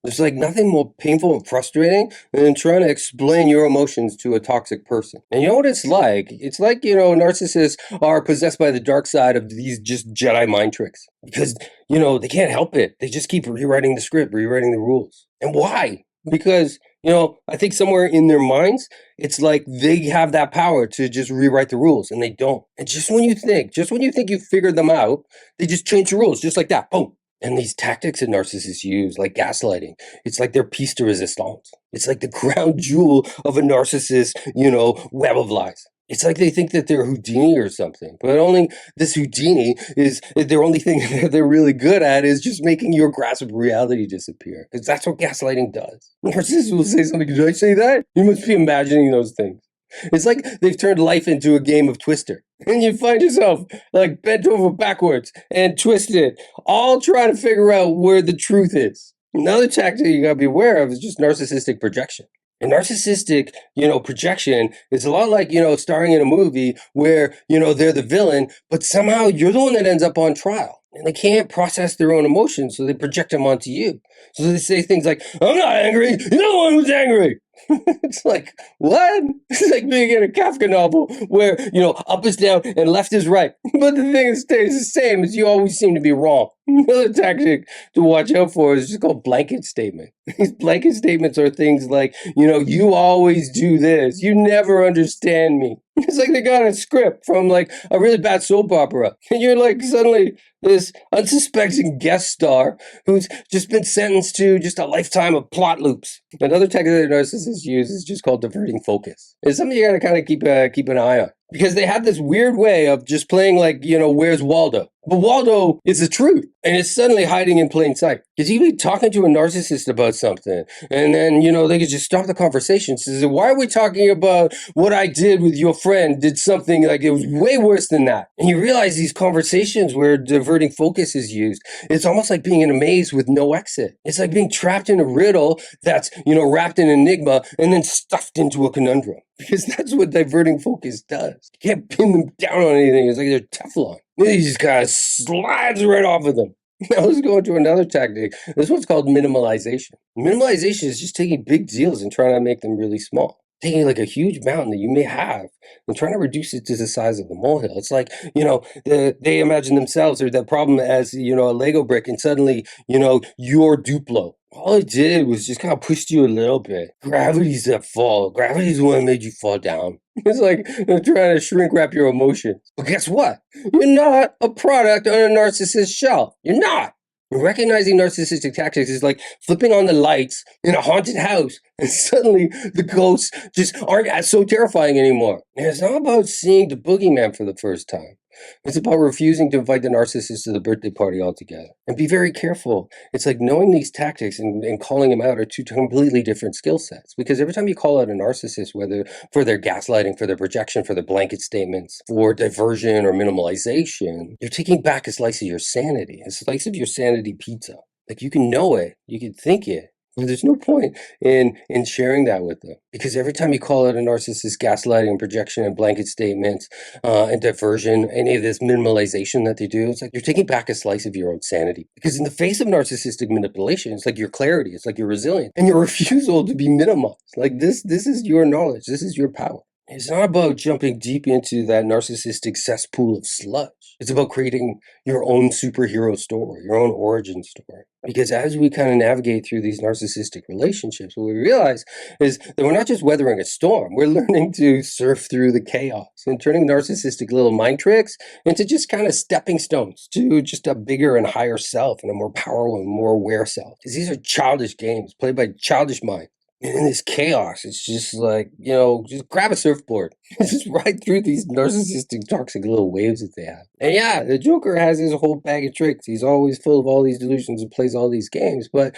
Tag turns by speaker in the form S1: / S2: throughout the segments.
S1: There's like nothing more painful and frustrating than trying to explain your emotions to a toxic person. And you know what it's like? It's like, narcissists are possessed by the dark side of these just Jedi mind tricks because, they can't help it. They just keep rewriting the script, rewriting the rules. And why? Because, I think somewhere in their minds, it's like they have that power to just rewrite the rules and they don't. And just when you think you've figured them out, they just change the rules just like that. Boom. And these tactics that narcissists use, like gaslighting, it's like their piece de resistance. It's like the crown jewel of a narcissist, web of lies. It's like they think that they're Houdini or something, but only this Houdini is their only thing that they're really good at is just making your grasp of reality disappear. Because that's what gaslighting does. Narcissists will say something, did I say that? You must be imagining those things. It's like they've turned life into a game of Twister. And you find yourself like bent over backwards and twisted, all trying to figure out where the truth is. Another tactic you gotta be aware of is just narcissistic projection. And narcissistic, projection is a lot like, starring in a movie where, they're the villain, but somehow you're the one that ends up on trial. And they can't process their own emotions, so they project them onto you. So they say things like, I'm not angry, you're the one who's angry. It's like, what? It's like being in a Kafka novel where, up is down and left is right. But the thing that stays the same is you always seem to be wrong. Another tactic to watch out for is just called blanket statement. These blanket statements are things like, you always do this. You never understand me. It's like they got a script from like a really bad soap opera. And you're like suddenly this unsuspecting guest star who's just been sentenced to just a lifetime of plot loops. Another tactic that narcissists use is just called diverting focus. It's something you gotta kind of keep an eye on. Because they have this weird way of just playing like, where's Waldo? But Waldo is the truth, and it's suddenly hiding in plain sight. Because you be talking to a narcissist about something, and then, they could just stop the conversation. Says, why are we talking about what I did with your friend did something like it was way worse than that? And you realize these conversations where diverting focus is used, it's almost like being in a maze with no exit. It's like being trapped in a riddle that's, wrapped in enigma and then stuffed into a conundrum. Because that's what diverting focus does. You can't pin them down on anything. It's like they're Teflon. He just kind of slides right off of them. Now let's go into another tactic. This one's called minimalization. Minimalization is just taking big deals and trying to make them really small. Taking like a huge mountain that you may have and trying to reduce it to the size of the molehill. It's like, they imagine themselves or the problem as, a Lego brick and suddenly, you're Duplo. All it did was just kind of pushed you a little bit. Gravity's at fault. Gravity's the one that made you fall down. It's like they're trying to shrink wrap your emotions. But guess what? You're not a product on a narcissist shelf. You're not. Recognizing narcissistic tactics is like flipping on the lights in a haunted house and suddenly the ghosts just aren't so terrifying anymore. And it's not about seeing the boogeyman for the first time. It's about refusing to invite the narcissist to the birthday party altogether. And be very careful. It's like knowing these tactics and calling them out are two completely different skill sets. Because every time you call out a narcissist, whether for their gaslighting, for their projection, for their blanket statements, for diversion or minimalization, you're taking back a slice of your sanity, a slice of your sanity pizza. Like you can know it, you can think it, but there's no point in sharing that with them. Because every time you call out a narcissist gaslighting and projection and blanket statements and diversion, any of this minimalization that they do, it's like you're taking back a slice of your own sanity. Because in the face of narcissistic manipulation, it's like your clarity, it's like your resilience, and your refusal to be minimized. Like this is your knowledge, this is your power. It's not about jumping deep into that narcissistic cesspool of sludge. It's about creating your own superhero story, your own origin story. Because as we kind of navigate through these narcissistic relationships, what we realize is that we're not just weathering a storm, we're learning to surf through the chaos and turning narcissistic little mind tricks into just kind of stepping stones to just a bigger and higher self and a more powerful and more aware self. Because these are childish games played by childish minds. And in this chaos, it's just like, just grab a surfboard. Just ride through these narcissistic, toxic little waves that they have. And yeah, the Joker has his whole bag of tricks. He's always full of all these delusions and plays all these games. But,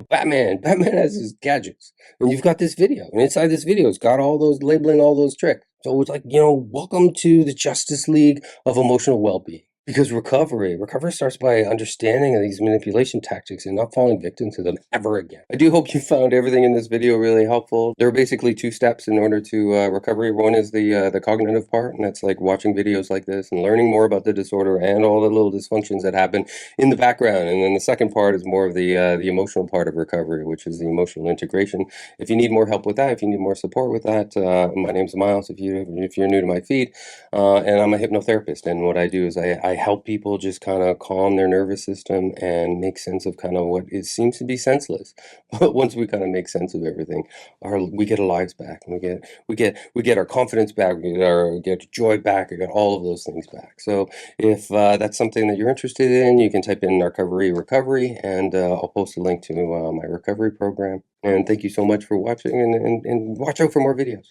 S1: Batman has his gadgets. And you've got this video. And inside this video, it's got all those, labeling all those tricks. So it's like, welcome to the Justice League of emotional well-being. Because recovery starts by understanding of these manipulation tactics and not falling victim to them ever again. I do hope you found everything in this video really helpful. There are basically two steps in order to recovery. One is the cognitive part, and that's like watching videos like this and learning more about the disorder and all the little dysfunctions that happen in the background. And then the second part is more of the emotional part of recovery, which is the emotional integration. If you need more help with that, if you need more support with that, my name's Miles. If you're new to my feed, and I'm a hypnotherapist, and what I do is I help people just kind of calm their nervous system and make sense of kind of what it seems to be senseless. But once we kind of make sense of everything, we get our lives back, and we get our confidence back, we get joy back, we get all of those things back. So if that's something that you're interested in, you can type in recovery, and I'll post a link to my recovery program. And thank you so much for watching, and watch out for more videos.